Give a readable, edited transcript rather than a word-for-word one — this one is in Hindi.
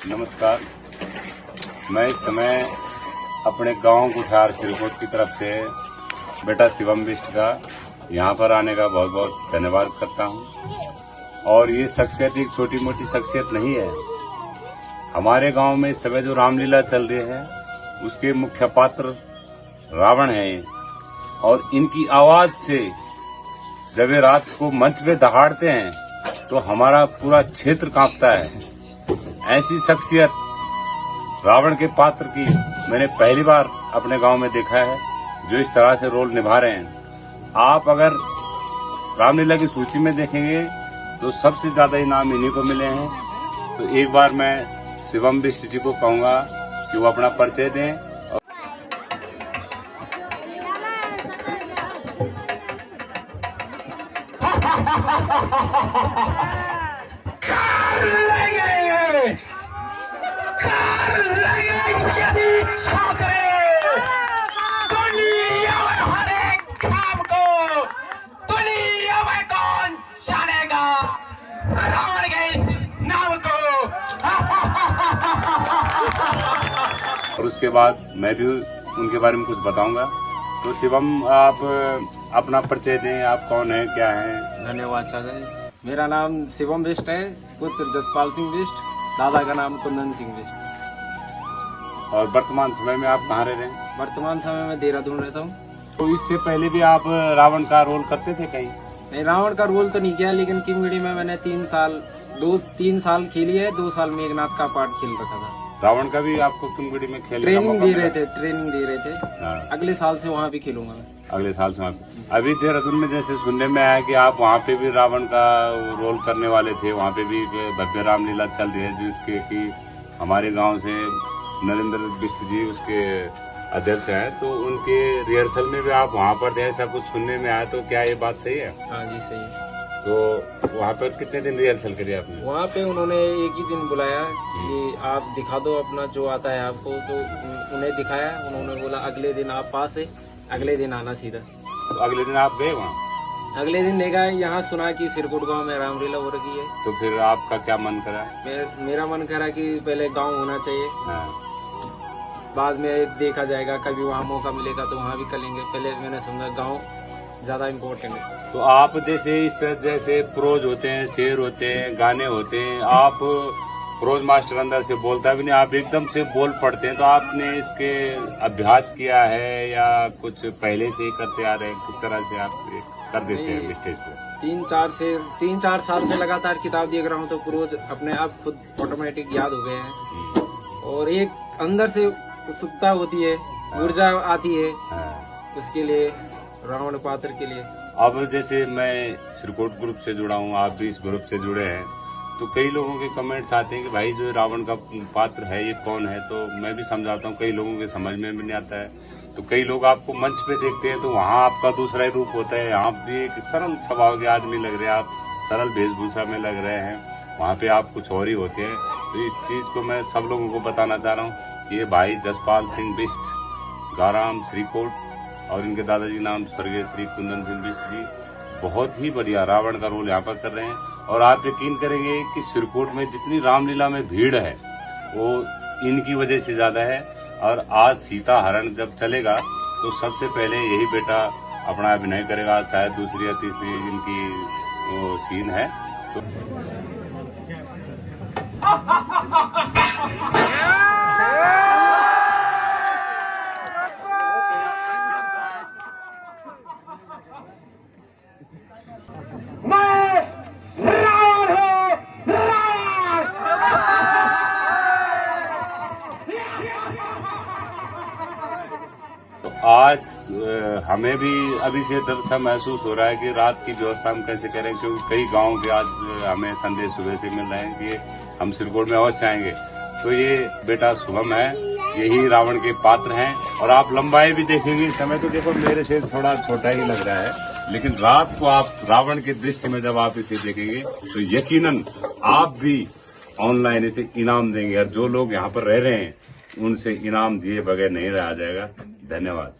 नमस्कार। मैं इस समय अपने गांव गुठार सिरकोट की तरफ से बेटा शिवम बिष्ट का यहाँ पर आने का बहुत बहुत धन्यवाद करता हूँ। और ये शख्सियत एक छोटी मोटी शख्सियत नहीं है। हमारे गांव में इस समय जो रामलीला चल रही है उसके मुख्य पात्र रावण है। और इनकी आवाज से जब ये रात को मंच पे दहाड़ते हैं तो हमारा पूरा क्षेत्र कांपता है। ऐसी शख्सियत रावण के पात्र की मैंने पहली बार अपने गांव में देखा है जो इस तरह से रोल निभा रहे हैं। आप अगर रामलीला की सूची में देखेंगे तो सबसे ज्यादा इनाम इन्हीं को मिले हैं। तो एक बार मैं शिवम बिष्ट जी को कहूंगा कि वो अपना परिचय दें। दुनिया में हर एक काम को दुनिया में कौन जानेगा रावण के इस नाम को। और उसके बाद मैं भी उनके बारे में कुछ बताऊंगा। तो शिवम, आप अपना परिचय दें, आप कौन हैं, क्या हैं? धन्यवाद चाचा जी। मेरा नाम शिवम बिष्ट है, पुत्र जसपाल सिंह बिष्ट, दादा का नाम कुंदन सिंह बिष्ट। और वर्तमान समय में आप कहाँ रह रहे हैं? वर्तमान समय में देहरादून रहता हूँ। तो इससे पहले भी आप रावण का रोल करते थे कहीं? नहीं, रावण का रोल तो नहीं किया, लेकिन किंगड़ी में मैंने 3 साल खेली है। 2 साल मेघनाथ का पार्ट खेल रखा था। रावण का भी आपको किंगड़ी में खेलने का ट्रेनिंग मौका दे मिला? रहे थे। हाँ। अगले साल से वहाँ भी खेलूंगा मैं। अगले साल से वहाँ पे। अभी देहरादून में जैसे सुनने में आया कि आप वहाँ पे भी रावण का रोल करने वाले थे। वहाँ पे भी भव्य रामलीला चल रही है जिसके कि हमारे गांव से नरेंद्र बिष्ट जी उसके अध्यक्ष हैं। तो उनके रिहर्सल में भी आप वहाँ पर थे, ऐसा कुछ सुनने में आया। तो क्या ये बात सही है? हाँ जी, सही है। तो वहाँ पर कितने दिन रिहर्सल करी आपने? वहाँ पे उन्होंने एक ही दिन बुलाया कि आप दिखा दो अपना जो आता है आपको। तो उन्हें दिखाया। उन्होंने बोला अगले दिन आप पास है, अगले दिन आना सीधा। तो अगले दिन आप गए वहाँ? अगले दिन देखा, यहाँ सुना कि सिरकोट गांव में रामलीला हो रही है। तो फिर आपका क्या मन करा? मेरा मन करा कि पहले गांव होना चाहिए, बाद में देखा जाएगा। कभी वहाँ मौका मिलेगा तो वहाँ भी करेंगे। पहले मैंने समझा गांव ज्यादा इम्पोर्टेंट है। तो आप जैसे इस तरह जैसे प्रोज होते हैं, शेर होते हैं, गाने होते हैं, आप प्रोज मास्टर अंदर से बोलता भी नहीं, आप एकदम से बोल पड़ते हैं। तो आपने इसके अभ्यास किया है या कुछ पहले से ही करते आ रहे हैं? किस तरह से आप कर देते हैं स्टेज पे? 3-4 साल से लगातार किताब देख रहा हूँ तो प्रोज अपने आप खुद ऑटोमेटिक याद हो गए हैं। और एक अंदर से उत्सुकता होती है, ऊर्जा आती है उसके लिए, रावण पात्र के लिए। अब जैसे मैं सिरकोट ग्रुप से जुड़ा हूँ, आप भी इस ग्रुप से जुड़े हैं, तो कई लोगों के कमेंट्स आते हैं कि भाई जो रावण का पात्र है ये कौन है। तो मैं भी समझाता हूँ, कई लोगों के समझ में भी नहीं आता है। तो कई लोग आपको मंच पे देखते हैं तो वहाँ आपका दूसरा ही रूप होता है। आप भी एक सरल स्वभाव के आदमी लग रहे हैं, आप सरल वेशभूषा में लग रहे हैं, वहाँ पे आप कुछ और ही होते हैं। तो इस चीज को मैं सब लोगों को बताना चाह रहा हूँ कि ये भाई जसपाल सिंह बिष्ट, गाराम श्रीकोट, और इनके दादाजी नाम स्वर्गीय श्री कुंदन सिंह बिष्ट जी बहुत ही बढ़िया रावण का रोल यहाँ पर कर रहे हैं। और आप यकीन करेंगे कि सिरकोट में जितनी रामलीला में भीड़ है वो इनकी वजह से ज्यादा है। और आज सीता हरण जब चलेगा तो सबसे पहले यही बेटा अपना अभिनय करेगा। शायद दूसरी या तीसरी इनकी वो सीन है। तो आज हमें भी अभी से डर सा महसूस हो रहा है कि रात की व्यवस्था हम कैसे करें, क्योंकि कई गांव के आज हमें संदेश सुबह से मिल रहे हैं कि हम सिरकोट में अवश्य आएंगे। तो ये बेटा शुभम है, यही रावण के पात्र हैं। और आप लंबाई भी देखेंगे, समय तो देखो मेरे से थोड़ा छोटा ही लग रहा है, लेकिन रात को आप रावण के दृश्य में जब आप इसे देखेंगे तो यकीनन आप भी ऑनलाइन इसे इनाम देंगे। और जो लोग यहाँ पर रह रहे हैं उनसे इनाम दिए बगैर नहीं रहा जाएगा। धन्यवाद।